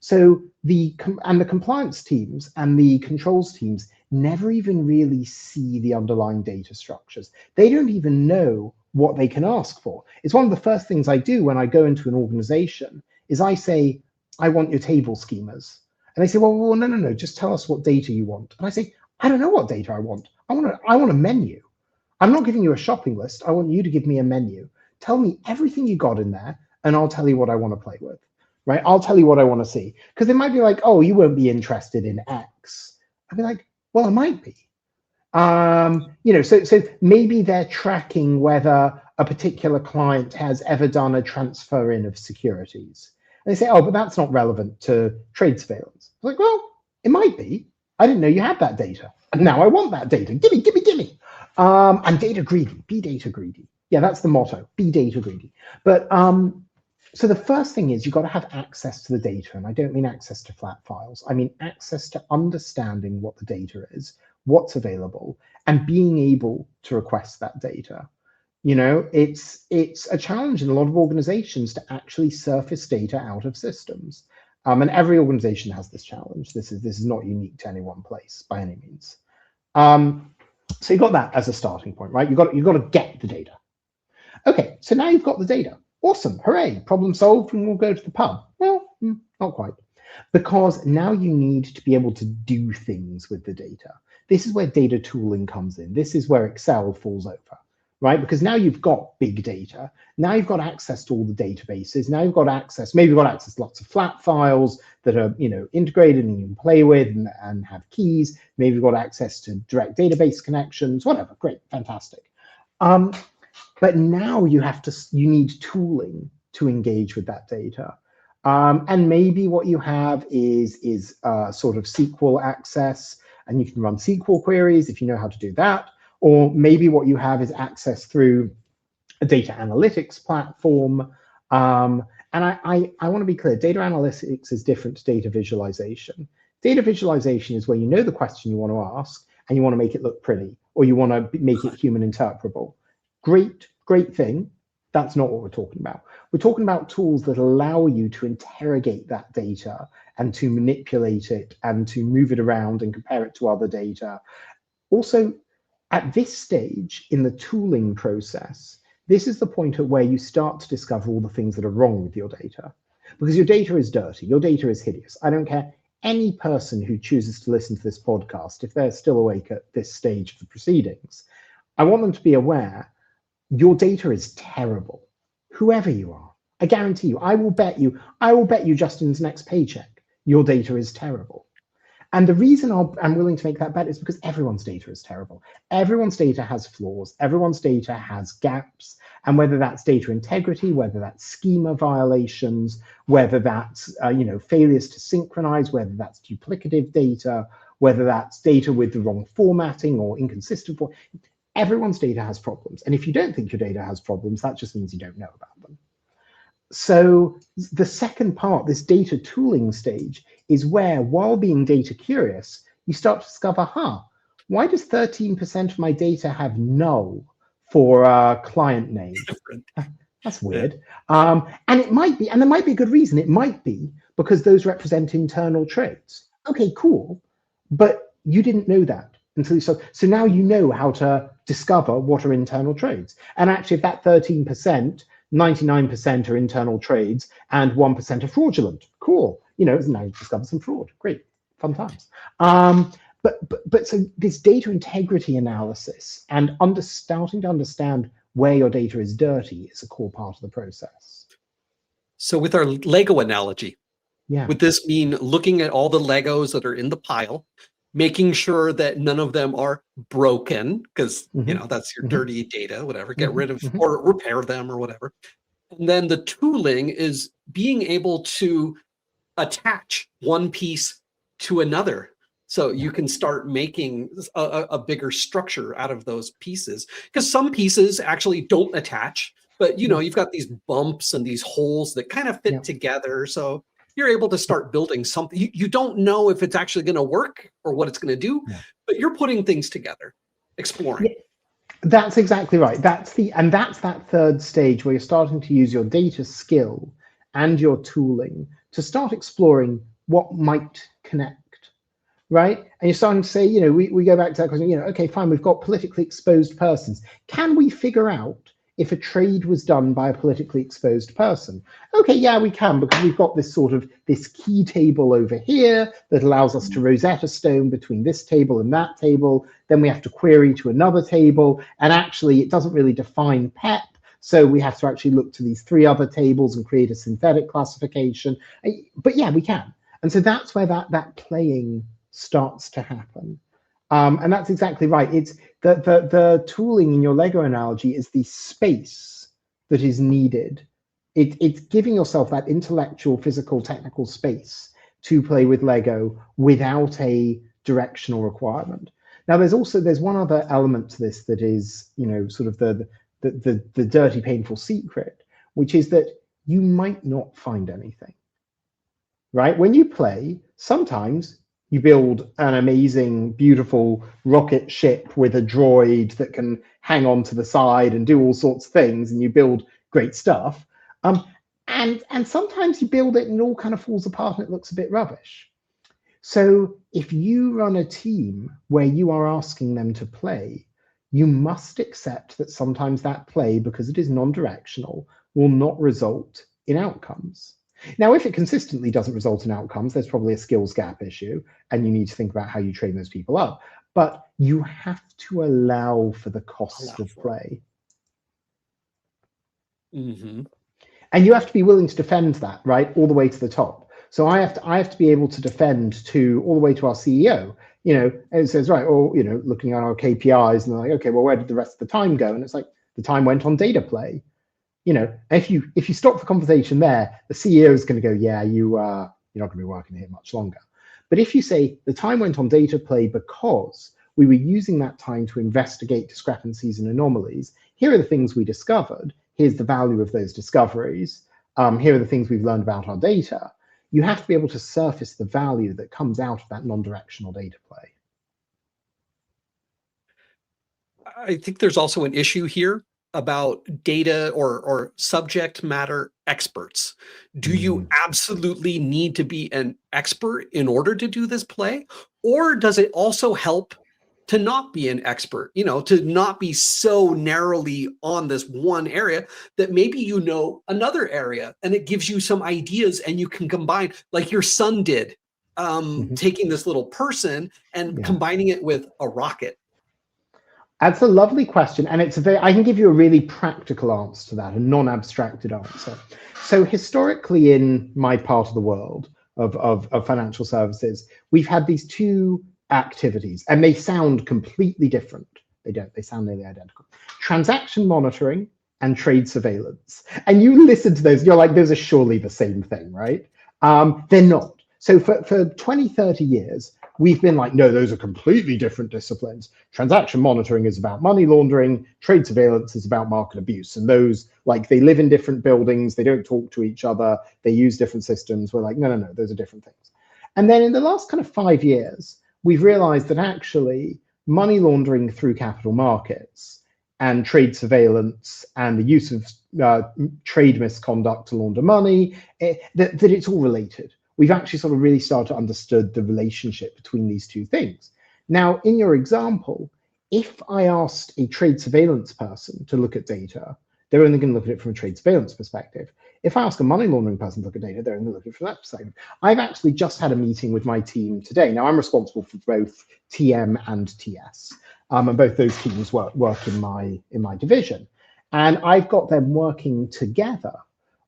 So the compliance teams and the controls teams never even really see the underlying data structures. They don't even know what they can ask for. It's one of the first things I do when I go into an organization is I say, I want your table schemas. And they say, well, no, just tell us what data you want. And I say, I don't know what data I want. I want a menu. I'm not giving you a shopping list. I want you to give me a menu. Tell me everything you got in there, and I'll tell you what I want to play with, right? I'll tell you what I want to see. Because they might be like, oh, you won't be interested in X. I'd be like, well, I might be. So maybe they're tracking whether a particular client has ever done a transfer in of securities. And they say, oh, but that's not relevant to trade surveillance. I'm like, well, it might be. I didn't know you had that data. And now I want that data. Gimme. I'm data greedy. Be data greedy. Yeah, that's the motto. Be data greedy. But so the first thing is you've got to have access to the data. And I don't mean access to flat files. I mean access to understanding what the data is, what's available, and being able to request that data. It's a challenge in a lot of organizations to actually surface data out of systems. And every organization has this challenge. This is not unique to any one place by any means. So you've got that as a starting point, right? You've got to get the data. Okay, so now you've got the data. Awesome, hooray, problem solved, and we'll go to the pub. Well, not quite. Because now you need to be able to do things with the data. This is where data tooling comes in. This is where Excel falls over, right? Because now you've got big data. Now you've got access to all the databases. Now you've got access, maybe you've got access to lots of flat files that are, integrated and you can play with and have keys. Maybe you've got access to direct database connections, whatever. Great, fantastic. But now you need tooling to engage with that data. And maybe what you have is sort of SQL access, and you can run SQL queries if you know how to do that. Or maybe what you have is access through a data analytics platform. And I want to be clear, data analytics is different to data visualization. Data visualization is where you know the question you want to ask and you want to make it look pretty, or you want to make it human interpretable. Great thing. That's not what we're talking about. We're talking about tools that allow you to interrogate that data and to manipulate it and to move it around and compare it to other data. Also, at this stage in the tooling process, this is the point at where you start to discover all the things that are wrong with your data. Because your data is dirty, your data is hideous. I don't care. Any person who chooses to listen to this podcast, if they're still awake at this stage of the proceedings, I want them to be aware your data is terrible, whoever you are. I guarantee you, I will bet you Justin's next paycheck, your data is terrible. And the reason I'm willing to make that bet is because everyone's data is terrible. Everyone's data has flaws. Everyone's data has gaps. And whether that's data integrity, whether that's schema violations, whether that's failures to synchronize, whether that's duplicative data, whether that's data with the wrong formatting or inconsistent formatting, everyone's data has problems. And if you don't think your data has problems, that just means you don't know about them. So the second part, this data tooling stage, is where, while being data curious, you start to discover, why does 13% of my data have null for a client name? That's weird. And it might be, and there might be a good reason. It might be because those represent internal trades. Okay, cool. But you didn't know that until you saw. So now you know how to discover what are internal trades. And actually, if that 13%, 99% are internal trades and 1% are fraudulent. Cool. Now you discover some fraud. Great, fun times. But so this data integrity analysis and starting to understand where your data is dirty is a core part of the process. So with our Lego analogy, yeah, would this mean looking at all the Legos that are in the pile, making sure that none of them are broken, because that's your dirty data, whatever, get rid of or repair them or whatever. And then the tooling is being able to attach one piece to another So you can start making a bigger structure out of those pieces, because some pieces actually don't attach, but you've got these bumps and these holes that kind of fit together. So you're able to start building something. You don't know if it's actually going to work or what it's going to do, but you're putting things together, exploring. That's exactly right. That's that third stage where you're starting to use your data skill and your tooling to start exploring what might connect, right? And you're starting to say, we go back to that question, okay, fine, we've got politically exposed persons. Can we figure out if a trade was done by a politically exposed person? Okay, yeah, we can, because we've got this key table over here that allows us to Rosetta Stone between this table and that table. Then we have to query to another table, and actually it doesn't really define PEP. So we have to actually look to these 3 other tables and create a synthetic classification. But yeah, we can. And so that's where that playing starts to happen. And that's exactly right. It's the tooling in your Lego analogy is the space that is needed. It's giving yourself that intellectual, physical, technical space to play with Lego without a directional requirement. Now, there's one other element to this that is, sort of the dirty, painful secret, which is that you might not find anything, right? When you play, sometimes you build an amazing, beautiful rocket ship with a droid that can hang on to the side and do all sorts of things, and you build great stuff. And sometimes you build it and it all kind of falls apart and it looks a bit rubbish. So if you run a team where you are asking them to play, you must accept that sometimes that play, because it is non-directional, will not result in outcomes. Now, if it consistently doesn't result in outcomes, there's probably a skills gap issue, and you need to think about how you train those people up. But you have to allow for the cost of play. And you have to be willing to defend that, right, all the way to the top. So I have to be able to defend all the way to our CEO. And it says, right, or looking at our KPIs, and they're like, okay, well, where did the rest of the time go? And it's like, the time went on data play. If you stop the conversation there, the CEO is going to go, yeah, you're not going to be working here much longer. But if you say the time went on data play because we were using that time to investigate discrepancies and anomalies, here are the things we discovered. Here's the value of those discoveries. Here are the things we've learned about our data. You have to be able to surface the value that comes out of that non-directional data play. I think there's also an issue here about data or subject matter experts. Do you absolutely need to be an expert in order to do this play? Or does it also help to not be an expert, to not be so narrowly on this one area that maybe another area, and it gives you some ideas and you can combine, like your son did, taking this little person and combining it with a rocket. That's a lovely question, and I can give you a really practical answer to that, a non-abstracted answer. So historically, in my part of the world of financial services, we've had these 2 activities, and they sound completely different. They don't. They sound nearly identical. Transaction monitoring and trade surveillance. And you listen to those, you're like, those are surely the same thing, right? They're not. So for 20, 30 years, we've been like, no, those are completely different disciplines. Transaction monitoring is about money laundering. Trade surveillance is about market abuse. And those, they live in different buildings. They don't talk to each other. They use different systems. We're like, no, those are different things. And then in the last kind of 5 years, we've realized that actually money laundering through capital markets and trade surveillance and the use of trade misconduct to launder money, that it's all related. We've actually sort of really started to understand the relationship between these 2 things. Now, in your example, if I asked a trade surveillance person to look at data, they're only going to look at it from a trade surveillance perspective. If I ask a money laundering person to look at data, they're only going to look at it from that perspective. I've actually just had a meeting with my team today. Now, I'm responsible for both TM and TS, and both those teams work in my division. And I've got them working together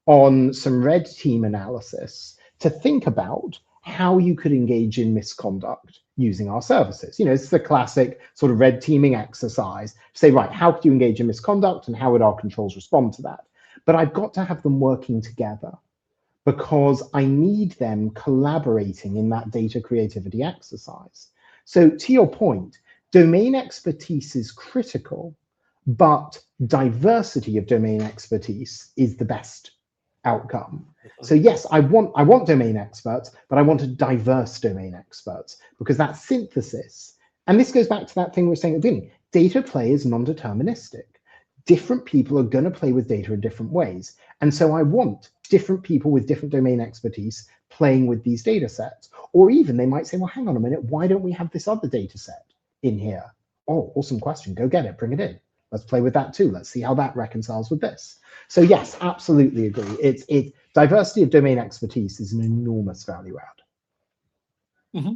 on some red team analysis to think about how you could engage in misconduct using our services. It's the classic sort of red teaming exercise to say, right, how could you engage in misconduct and how would our controls respond to that? But I've got to have them working together, because I need them collaborating in that data creativity exercise. So to your point, domain expertise is critical, but diversity of domain expertise is the best outcome. So yes, I want domain experts, but I want a diverse domain experts, because that synthesis, and this goes back to that thing we were saying at the beginning, data play is non-deterministic. Different people are going to play with data in different ways. And so I want different people with different domain expertise playing with these data sets. Or even they might say, well, hang on a minute, why don't we have this other data set in here? Oh, awesome question. Go get it, bring it in. Let's play with that too. Let's see how that reconciles with this. So yes, absolutely agree. It's diversity of domain expertise is an enormous value add. Mm-hmm.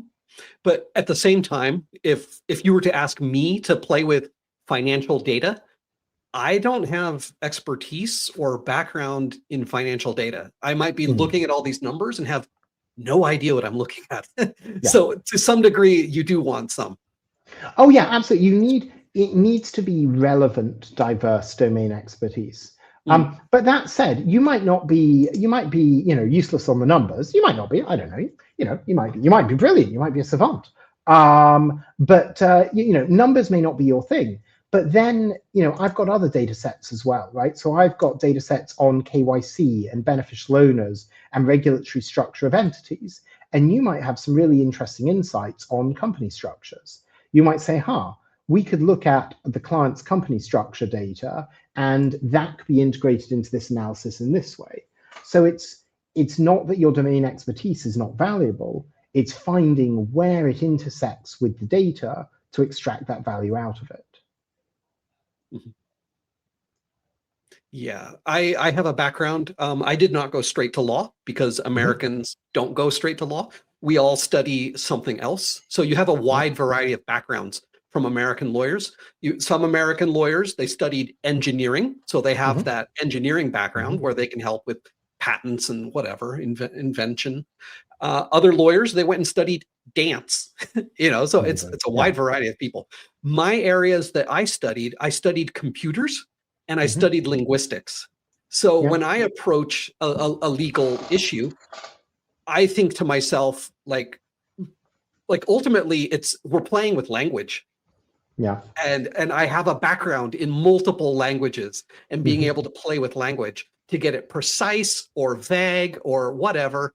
But at the same time, if you were to ask me to play with financial data, I don't have expertise or background in financial data. I might be looking at all these numbers and have no idea what I'm looking at. Yeah. So to some degree, you do want some. Oh yeah, absolutely. It needs to be relevant, diverse domain expertise. But that said, you might be, useless on the numbers. You might not be, I don't know. You might be brilliant. You might be a savant. But numbers may not be your thing. But then, I've got other data sets as well, right? So I've got data sets on KYC and beneficial owners and regulatory structure of entities. And you might have some really interesting insights on company structures. You might say, we could look at the client's company structure data, and that could be integrated into this analysis in this way. So it's not that your domain expertise is not valuable, it's finding where it intersects with the data to extract that value out of it. Mm-hmm. Yeah, I have a background. I did not go straight to law because Americans don't go straight to law. We all study something else. So you have a wide variety of backgrounds from American lawyers. Some American lawyers, they studied engineering. So they have that engineering background where they can help with patents and whatever, invention. Other lawyers, they went and studied dance, so it's a wide variety of people. My areas that I studied computers and I studied linguistics. So when I approach a legal issue, I think to myself, like ultimately we're playing with language. Yeah. And I have a background in multiple languages and being able to play with language to get it precise or vague or whatever,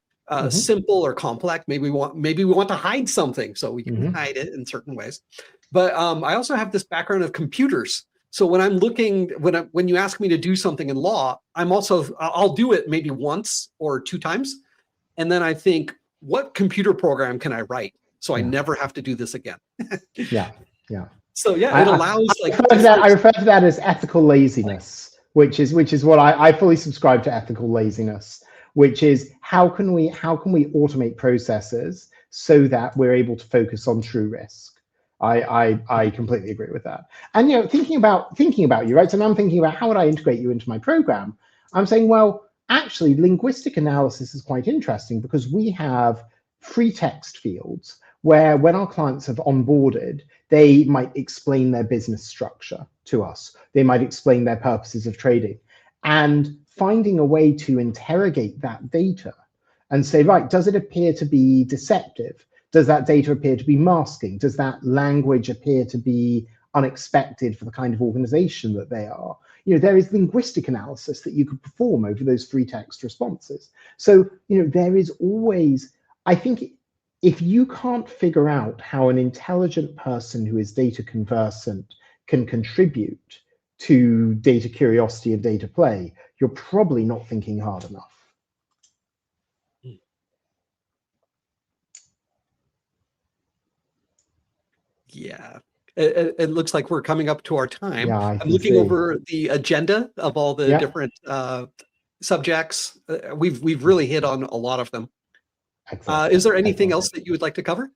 simple or complex. Maybe we want to hide something, so we can hide it in certain ways. But I also have this background of computers. So when I'm looking, when you ask me to do something in law, I'll do it maybe once or two times. And then I think, what computer program can I write so I never have to do this again? Yeah. So yeah, it allows I refer to that as ethical laziness, which is what I fully subscribe to. Ethical laziness, which is how can we automate processes so that we're able to focus on true risk. I completely agree with that. And thinking about you, right? So now I'm thinking about how would I integrate you into my program. I'm saying, well, actually, linguistic analysis is quite interesting because we have free text fields where when our clients have onboarded, they might explain their business structure to us. They might explain their purposes of trading, and finding a way to interrogate that data and say, right, does it appear to be deceptive? Does that data appear to be masking? Does that language appear to be unexpected for the kind of organization that they are? There is linguistic analysis that you could perform over those free text responses. So, there is always, I think, if you can't figure out how an intelligent person who is data conversant can contribute to data curiosity and data play, you're probably not thinking hard enough. Yeah. It looks like we're coming up to our time. Yeah, I'm looking over the agenda of all the different subjects. We've really hit on a lot of them. Exactly. Is there anything else that you would like to cover?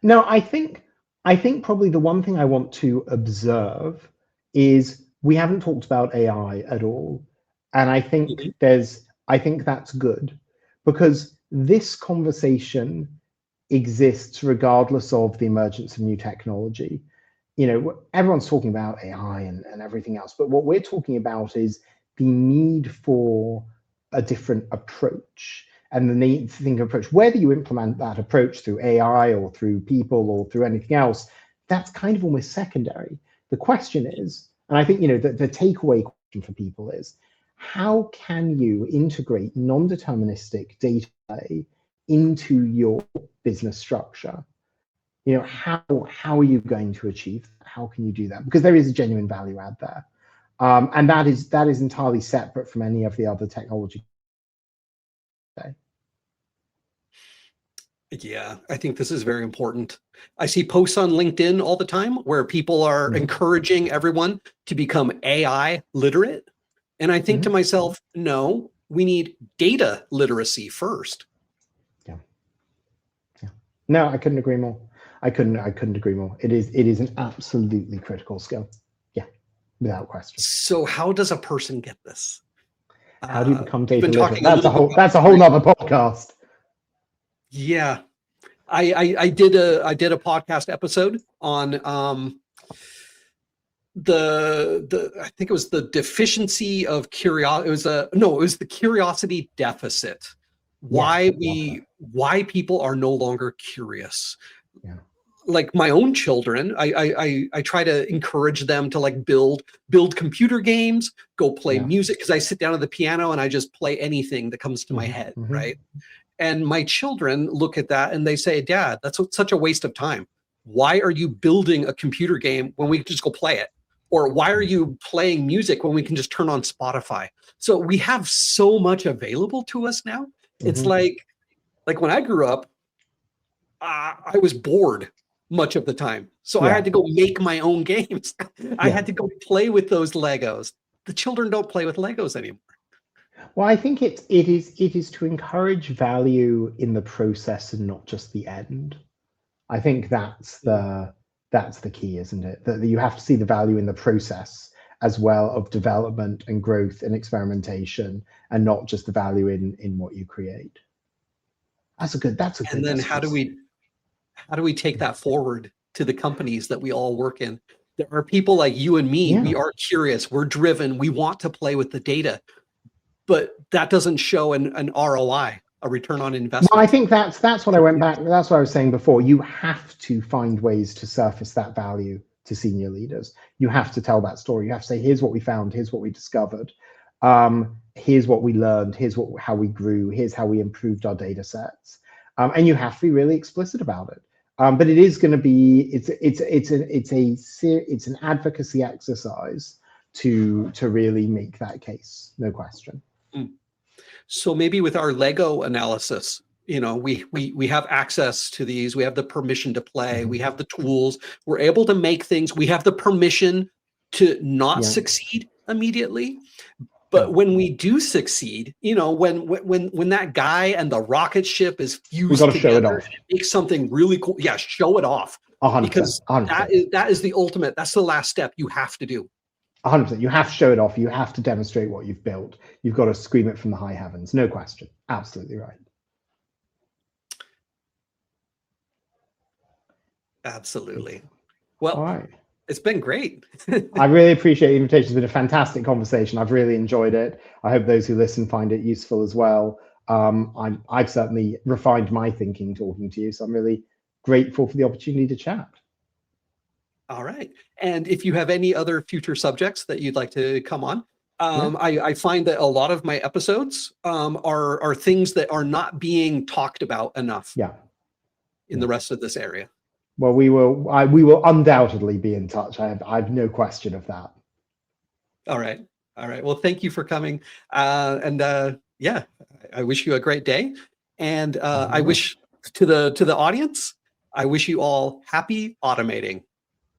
No, I think probably the one thing I want to observe is we haven't talked about AI at all. And I think that's good, because this conversation exists regardless of the emergence of new technology. Everyone's talking about AI and everything else, but what we're talking about is the need for a different approach. And the need to think of approach, whether you implement that approach through AI or through people or through anything else, that's kind of almost secondary. The question is, and I think, the takeaway question for people is, how can you integrate non-deterministic data into your business structure? How are you going to achieve that? How can you do that? Because there is a genuine value add there. And that is entirely separate from any of the other technology. Yeah, I think this is very important. I see posts on LinkedIn all the time where people are encouraging everyone to become AI literate. And I think to myself, no, we need data literacy first. Yeah. No, I couldn't agree more. I couldn't agree more. It is an absolutely critical skill. Yeah, without question. So how does a person get this? How do you become data literate? That's a whole nother podcast. Yeah, I did a podcast episode on I think it was the deficiency of curiosity. It was the curiosity deficit. Why people are no longer curious. Yeah. Like my own children, I try to encourage them to like build computer games, go play music, because I sit down at the piano and I just play anything that comes to my head, right? And my children look at that and they say, Dad, that's such a waste of time. Why are you building a computer game when we can just go play it? Or why are you playing music when we can just turn on Spotify? So we have so much available to us now. It's like when I grew up, I was bored much of the time. So I had to go make my own games. I had to go play with those Legos. The children don't play with Legos anymore. Well, I think it is to encourage value in the process and not just the end. I think that's the key, isn't it? That you have to see the value in the process as well of development and growth and experimentation, and not just the value in what you create. That's a good. And then how do we take that forward to the companies that we all work in? There are people like you and me. We are curious. We're driven. We want to play with the data, but that doesn't show an ROI, a return on investment. Well, I think that's what I went back. That's what I was saying before. You have to find ways to surface that value to senior leaders. You have to tell that story. You have to say, here's what we found. Here's what we discovered. Here's what we learned. Here's how we grew. Here's how we improved our data sets. And you have to be really explicit about it. But it is going to be, it's an advocacy exercise to really make that case. No question. So maybe with our Lego analysis, we have access to these, we have the permission to play, we have the tools, we're able to make things, we have the permission to not succeed immediately. But when we do succeed, when that guy and the rocket ship is fused together, and make something really cool. Yeah, show it off. 100%, because 100%. that is the ultimate. That's the last step you have to do. 100%. You have to show it off. You have to demonstrate what you've built. You've got to scream it from the high heavens. No question. Absolutely right. Absolutely. Well, all right. It's been great. I really appreciate the invitation. It's been a fantastic conversation. I've really enjoyed it. I hope those who listen find it useful as well. I've certainly refined my thinking talking to you, so I'm really grateful for the opportunity to chat. All right. And if you have any other future subjects that you'd like to come on, I find that a lot of my episodes are things that are not being talked about enough in the rest of this area. Well, we will undoubtedly be in touch. I have no question of that. All right. Well, thank you for coming. Yeah, I wish you a great day. And I wish to the audience, I wish you all happy automating.